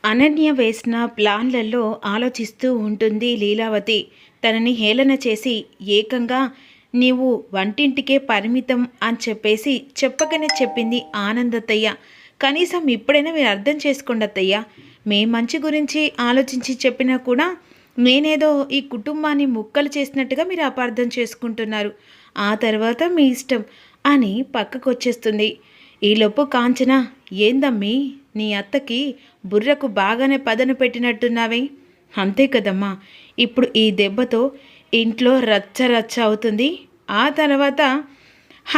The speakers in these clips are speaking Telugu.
అనన్య వేసిన ప్లాన్లలో ఆలోచిస్తూ ఉంటుంది లీలావతి. తనని హేళన చేసి ఏకంగా నీవు వంటింటికే పరిమితం అని చెప్పేసి చెప్పగానే చెప్పింది ఆనందత్తయ్య. కనీసం ఇప్పుడైనా మీరు అర్థం చేసుకోండి అత్తయ్య. మే మంచి గురించి ఆలోచించి చెప్పినా కూడా నేనేదో ఈ కుటుంబాన్ని ముక్కలు చేసినట్టుగా మీరు అపార్థం చేసుకుంటున్నారు. ఆ తర్వాత మీ ఇష్టం అని పక్కకు వచ్చేస్తుంది. ఈలోపు కాంచన, ఏందమ్మీ నీ అత్తకి బుర్రకు బాగానే పదను పెట్టినట్టున్నావే. అంతే కదమ్మా, ఇప్పుడు ఈ దెబ్బతో ఇంట్లో రచ్చ రచ్చ అవుతుంది. ఆ తర్వాత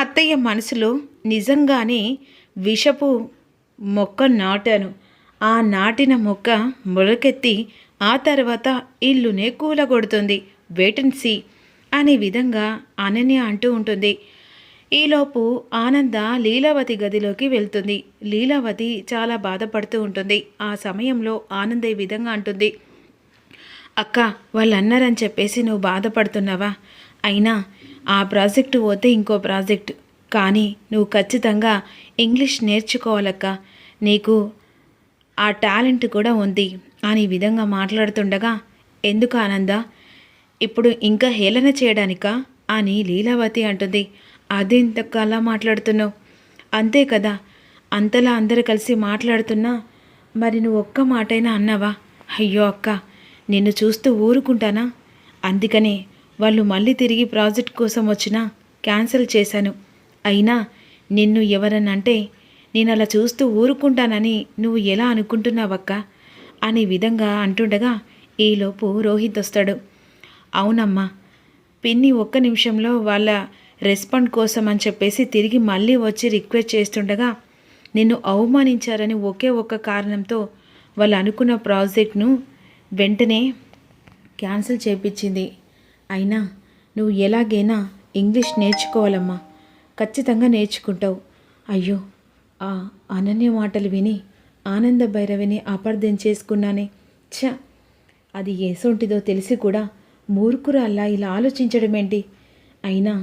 అత్తయ్య మనసులో నిజంగానే విషపు మొక్క నాటాను. ఆ నాటిన మొక్క మొలకెత్తి ఆ తర్వాత ఇల్లునే కూలగొడుతుంది. వెయిట్ అండ్ సీ అనే విధంగా అనన్య అంటూ ఉంటుంది. ఈలోపు ఆనంద లీలావతి గదిలోకి వెళ్తుంది. లీలావతి చాలా బాధపడుతూ ఉంటుంది. ఆ సమయంలో ఆనంద ఈ విధంగా అంటుంది, అక్క వాళ్ళు అన్నారని చెప్పేసి నువ్వు బాధపడుతున్నావా? అయినా ఆ ప్రాజెక్టు పోతే ఇంకో ప్రాజెక్టు, కానీ నువ్వు ఖచ్చితంగా ఇంగ్లీష్ నేర్చుకోవాలక్క, నీకు ఆ టాలెంట్ కూడా ఉంది అని ఈ విధంగా మాట్లాడుతుండగా, ఎందుకు ఆనంద ఇప్పుడు ఇంకా హేళన చేయడానికా అని లీలావతి అంటుంది. అదెంతక్క అలా మాట్లాడుతున్నావు? అంతే కదా, అంతలా అందరు కలిసి మాట్లాడుతున్నా మరి నువ్వు ఒక్క మాటైనా అన్నావా? అయ్యో అక్క, నిన్ను చూస్తూ ఊరుకుంటానా? అందుకనే వాళ్ళు మళ్ళీ తిరిగి ప్రాజెక్ట్ కోసం వచ్చినా క్యాన్సిల్ చేశాను. అయినా నిన్ను ఎవరనంటే నేను అలా చూస్తూ ఊరుకుంటానని నువ్వు ఎలా అనుకుంటున్నావక్క అనే విధంగా అంటుండగా ఈలోపు రోహిత్ వస్తాడు. అవునమ్మా, పిన్ని ఒక్క నిమిషంలో వాళ్ళ రెస్పాండ్ కోసం అని చెప్పేసి తిరిగి మళ్ళీ వచ్చి రిక్వెస్ట్ చేస్తుండగా నిన్ను అవమానించారని ఒకే ఒక్క కారణంతో వాళ్ళు అనుకున్న ప్రాజెక్ట్ను వెంటనే క్యాన్సిల్ చేయించింది. అయినా నువ్వు ఎలాగైనా ఇంగ్లీష్ నేర్చుకోవాలమ్మా, ఖచ్చితంగా నేర్చుకుంటావు. అయ్యో, ఆ అనన్య మాటలు విని ఆనంద భైరవిని అపార్థం చేసుకున్నానే. ఛ, అది ఏసొంటిదో తెలిసి కూడా మూర్ఖురాల్లా ఇలా ఆలోచించడం ఏంటి? అయినా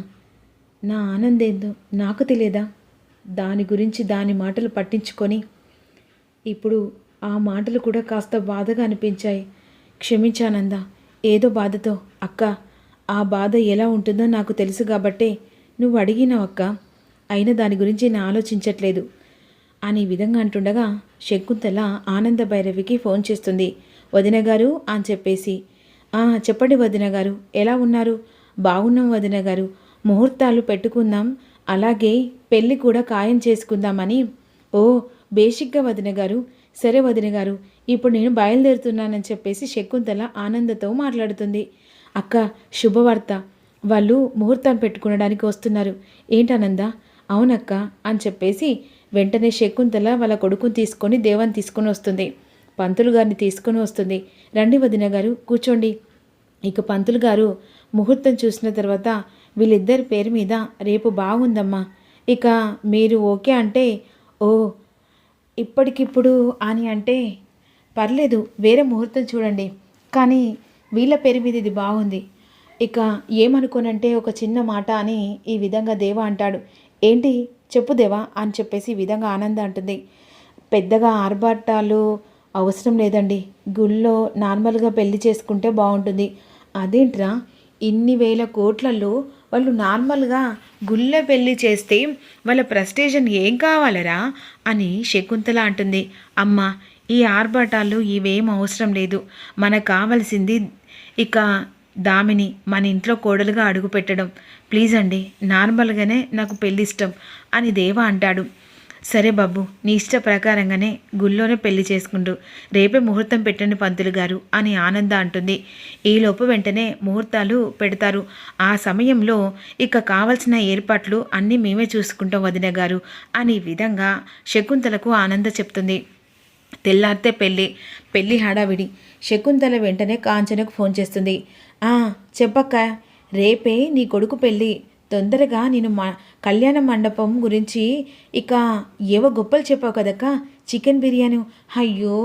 నా ఆనందేందో నాకు తెలియదా? దాని గురించి దాని మాటలు పట్టించుకొని ఇప్పుడు ఆ మాటలు కూడా కాస్త బాధగా అనిపించాయి. క్షమించానందా, ఏదో బాధతో. అక్క, ఆ బాధ ఎలా ఉంటుందో నాకు తెలుసు కాబట్టే నువ్వు అడిగినావు అక్క, అయినా దాని గురించి నేను ఆలోచించట్లేదు అని విధంగా అంటుండగా శకుంతల ఆనంద భైరవికి ఫోన్ చేస్తుంది. వదిన గారు అని చెప్పేసి, చెప్పండి వదిన గారు, ఎలా ఉన్నారు? బాగున్నాం వదిన గారు, ముహూర్తాలు పెట్టుకుందాం, అలాగే పెళ్ళి కూడా ఖాయం చేసుకుందామని. ఓ బేసిక్గా వదిన గారు, సరే వదిన గారు, ఇప్పుడు నేను బయలుదేరుతున్నానని చెప్పేసి శకుంతల ఆనందతో మాట్లాడుతుంది. అక్క, శుభవార్త, వాళ్ళు ముహూర్తం పెట్టుకునడానికి వస్తున్నారు. ఏంటనందా? అవునక్క అని చెప్పేసి వెంటనే శకుంతల వాళ్ళ కొడుకుని తీసుకొని దేవాన్ని తీసుకొని వస్తుంది. పంతులు గారిని తీసుకొని వస్తుంది. రండి వదిన గారు, కూర్చోండి. ఇక పంతులు గారు ముహూర్తం చూసిన తర్వాత వీళ్ళిద్దరి పేరు మీద రేపు బాగుందమ్మా, ఇక మీరు ఓకే అంటే, ఓ ఇప్పటికిప్పుడు అని అంటే పర్లేదు, వేరే ముహూర్తం చూడండి, కానీ వీళ్ళ పేరు మీద ఇది బాగుంది. ఇక ఏమనుకోనంటే ఒక చిన్న మాట అని ఈ విధంగా దేవ అంటాడు. ఏంటి చెప్పు దేవా అని చెప్పేసి ఈ విధంగా ఆనంద అంటుంది. పెద్దగా ఆర్భాటాలు అవసరం లేదండి, గుళ్ళో నార్మల్గా పెళ్లి చేసుకుంటే బాగుంటుంది. అదేంట్రా, ఇన్ని వేల కోట్లలో వాళ్ళు నార్మల్గా గుళ్ళ పెళ్లి చేస్తే వాళ్ళ ప్రెస్టేజన్ ఏం కావాలరా అని శకుంతల అంటుంది. అమ్మ, ఈ ఆర్భాటాలు ఇవేం అవసరం లేదు, మనకు కావాల్సింది ఇక దామిని మన ఇంట్లో కోడలుగా అడుగు పెట్టడం. ప్లీజ్ అండి, నార్మల్గానే నాకు పెళ్ళి ఇష్టం అని దేవ అంటాడు. సరే బాబు, నీ ఇష్ట ప్రకారంగానే గుళ్ళోనే పెళ్లి చేసుకుంటూ రేపే ముహూర్తం పెట్టండి పంతులు గారు అని ఆనంద అంటుంది. ఈలోపు వెంటనే ముహూర్తాలు పెడతారు. ఆ సమయంలో ఇక కావలసిన ఏర్పాట్లు అన్నీ మేమే చూసుకుంటాం వదిన గారు అని విధంగా శకుంతలకు ఆనంద చెప్తుంది. తెల్లారితే పెళ్ళి హడావిడి. శకుంతల వెంటనే కాంచనకు ఫోన్ చేస్తుంది. చెప్పక్క, రేపే నీ కొడుకు పెళ్ళి, తొందరగా నేను కళ్యాణ మండపం గురించి ఇక ఏవో గొప్పలు చెప్పావు కదక్క, చికెన్ బిర్యానీ. అయ్యో,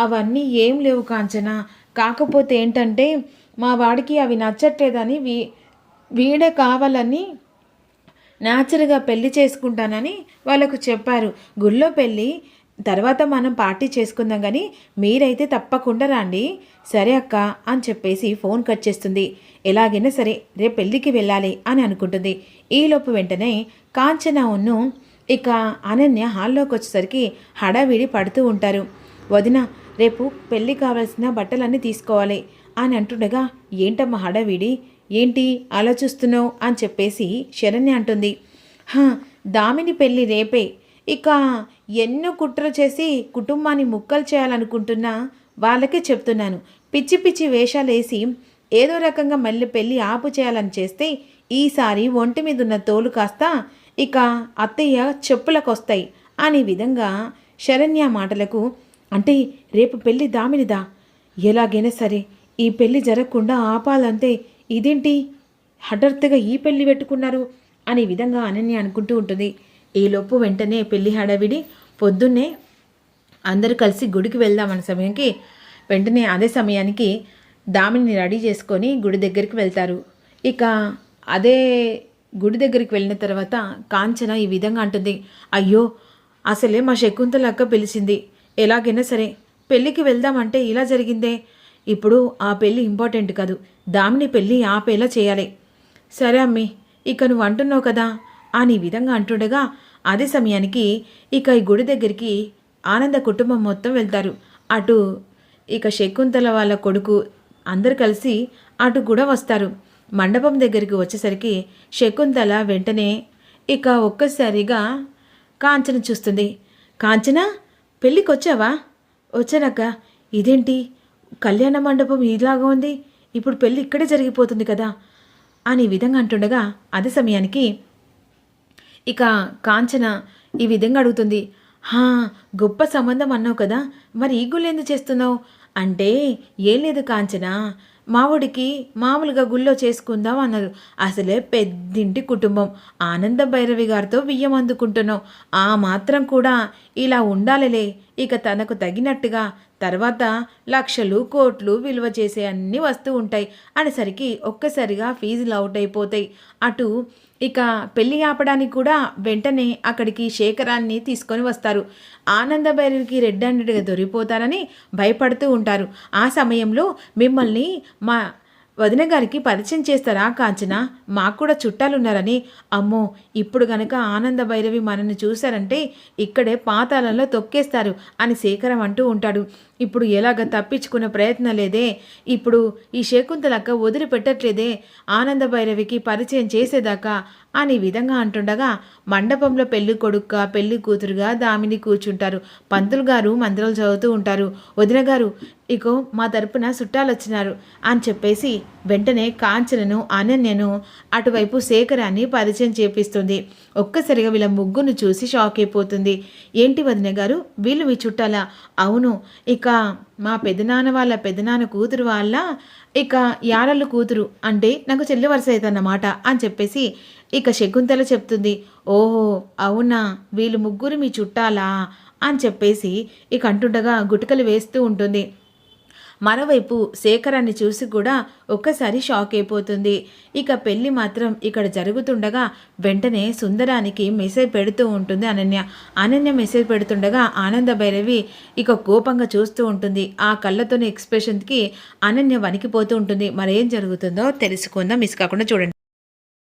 అవన్నీ ఏం లేవు కాంచన, కాకపోతే ఏంటంటే మా వాడికి అవి నచ్చట్లేదని వీడే కావాలని న్యాచురల్గా పెళ్లి చేసుకుంటానని వాళ్ళకు చెప్పారు. గుళ్ళో పెళ్ళి తర్వాత మనం పార్టీ చేసుకుందాం కానీ మీరైతే తప్పకుండా రండి. సరే అక్క అని చెప్పేసి ఫోన్ కట్ చేస్తుంది. ఎలాగైనా సరే రేపు పెళ్ళికి వెళ్ళాలి అని అనుకుంటుంది. ఈలోపు వెంటనే కాంచన ఉన్ను ఇక అనన్య హాల్లోకి వచ్చేసరికి హడావిడి పడుతూ ఉంటారు. వదిన రేపు పెళ్ళి కావాల్సిన బట్టలన్నీ తీసుకోవాలి అని అంటుండగా ఏంటమ్మా హడావిడి, ఏంటి అలా చూస్తున్నావు అని చెప్పేసి శరణ్య అంటుంది. దామిని పెళ్ళి రేపే, ఇక ఎన్నో కుట్ర చేసి కుటుంబాన్ని ముక్కలు చేయాలనుకుంటున్నా వాళ్ళకే చెప్తున్నాను. పిచ్చి పిచ్చి వేషాలేసి ఏదో రకంగా మళ్ళీ పెళ్ళి ఆపు చేయాలని చేస్తే ఈసారి ఒంటి మీద ఉన్న తోలు కాస్త ఇక అత్తయ్య చెప్పులకు వస్తాయి అనే విధంగా శరణ్య మాటలకు, అంటే రేపు పెళ్ళి దామినిదా, ఎలాగైనా సరే ఈ పెళ్ళి జరగకుండా ఆపాలంతే, ఇదేంటి హఠాత్తుగా ఈ పెళ్ళి పెట్టుకున్నారు అనే విధంగా అనన్య అనుకుంటూ ఉంటుంది. ఈలోపు వెంటనే పెళ్ళి హడావిడి పొద్దున్నే అందరూ కలిసి గుడికి వెళ్దామన్న సమయానికి వెంటనే అదే సమయానికి దామిని రెడీ చేసుకొని గుడి దగ్గరికి వెళ్తారు. ఇక అదే గుడి దగ్గరికి వెళ్ళిన తర్వాత కాంచన ఈ విధంగా అంటుంది. అయ్యో అసలే మా శకుంతలక్క పిలిచింది, ఎలాగైనా సరే పెళ్ళికి వెళ్దామంటే ఇలా జరిగిందే. ఇప్పుడు ఆ పెళ్ళి ఇంపార్టెంట్ కాదు, దామిని పెళ్ళి ఆపేలా చేయాలి. సరే అమ్మి ఇక నువ్వు అంటున్నావు కదా అని ఈ విధంగా అంటుండగా అదే సమయానికి ఇక ఈ గుడి దగ్గరికి ఆనంద కుటుంబం మొత్తం వెళ్తారు. అటు ఇక శకుంతల వాళ్ళ కొడుకు అందరు కలిసి అటు కూడా వస్తారు. మండపం దగ్గరికి వచ్చేసరికి శకుంతల వెంటనే ఇక ఒక్కసారిగా కాంచన చూస్తుంది. కాంచన పెళ్ళికి వచ్చావా? వచ్చానక్క. ఇదేంటి కళ్యాణ మండపం ఇలాగా ఉంది, ఇప్పుడు పెళ్ళి ఇక్కడే జరిగిపోతుంది కదా అని ఈ విధంగా అంటుండగా అదే సమయానికి ఇక కాంచన ఈ విధంగా అడుగుతుంది. గొప్ప సంబంధం అన్నావు కదా, మరి ఈ గుళ్ళు ఎందుకు చేస్తున్నావు అంటే, ఏం లేదు కాంచన, మావుడికి మామూలుగా గుళ్ళో చేసుకుందాం అన్నారు. అసలే పెద్దింటి కుటుంబం, ఆనంద భైరవి గారితో బియ్యం అందుకుంటున్నాం, ఆ మాత్రం కూడా ఇలా ఉండాలిలే, ఇక తనకు తగినట్టుగా తర్వాత లక్షలు కోట్లు విలువ చేసే అన్నీ వస్తూ ఉంటాయి అనేసరికి ఒక్కసారిగా ఫీజులు అవుట్ అయిపోతాయి. అటు ఇక పెళ్ళి ఆపడానికి కూడా వెంటనే అక్కడికి శేఖరాన్ని తీసుకొని వస్తారు. ఆనంద భైరవికి రెడ్ హ్యాండెడ్గా దొరికిపోతారని భయపడుతూ ఉంటారు. ఆ సమయంలో మిమ్మల్ని మా వదిన గారికి పరిచయం చేస్తారా కాంచన, మాకు కూడా చుట్టాలున్నారని. అమ్మో ఇప్పుడు గనక ఆనంద భైరవి మనల్ని చూశారంటే ఇక్కడే పాతాళంలో తొక్కేస్తారు అని శేఖరం అంటూ ఉంటాడు. ఇప్పుడు ఎలాగ తప్పించుకునే ప్రయత్నం లేదే, ఇప్పుడు ఈ శకుంతలక్క వదిలిపెట్టట్లేదే ఆనంద భైరవికి పరిచయం చేసేదాకా అని విధంగా అంటుండగా మండపంలో పెళ్లి కొడుక్క పెళ్లి కూతురుగా దామిని కూర్చుంటారు. పంతులు గారు మంత్రాలు చదువుతూ ఉంటారు. వదిన గారు ఇకో మా తరపున చుట్టాలు వచ్చినారు అని చెప్పేసి వెంటనే కాంచనను అనన్యను అటువైపు శేఖరాన్ని పరిచయం చేపిస్తుంది. ఒక్కసారిగా వీళ్ళ ముగ్గురు చూసి షాక్ అయిపోతుంది. ఏంటి వదిన గారు వీళ్ళు మీ చుట్టాలా? అవును, ఇక మా పెదనాన్న వాళ్ళ పెదనాన్న కూతురు వాళ్ళ ఇక యారళ్ళు కూతురు, అంటే నాకు చెల్లి వరుస అవుతుందన్నమాట అని చెప్పేసి ఇక శకుంతల చెప్తుంది. ఓహో అవునా, వీళ్ళు ముగ్గురు మీ చుట్టాలా అని చెప్పేసి ఇక అంటుండగా గుటకలు వేస్తూ ఉంటుంది. మరోవైపు శేఖరాన్ని చూసి కూడా ఒక్కసారి షాక్ అయిపోతుంది. ఇక పెళ్ళి మాత్రం ఇక్కడ జరుగుతుండగా వెంటనే సుందరానికి మెసేజ్ పెడుతూ ఉంటుంది అనన్య మెసేజ్ పెడుతుండగా ఆనంద భైరవి ఇక కోపంగా చూస్తూ ఉంటుంది. ఆ కళ్ళతోని ఎక్స్ప్రెషన్కి అనన్య వణికిపోతూ ఉంటుంది. మరేం జరుగుతుందో తెలుసుకుందాం, మిస్ కాకుండా చూడండి.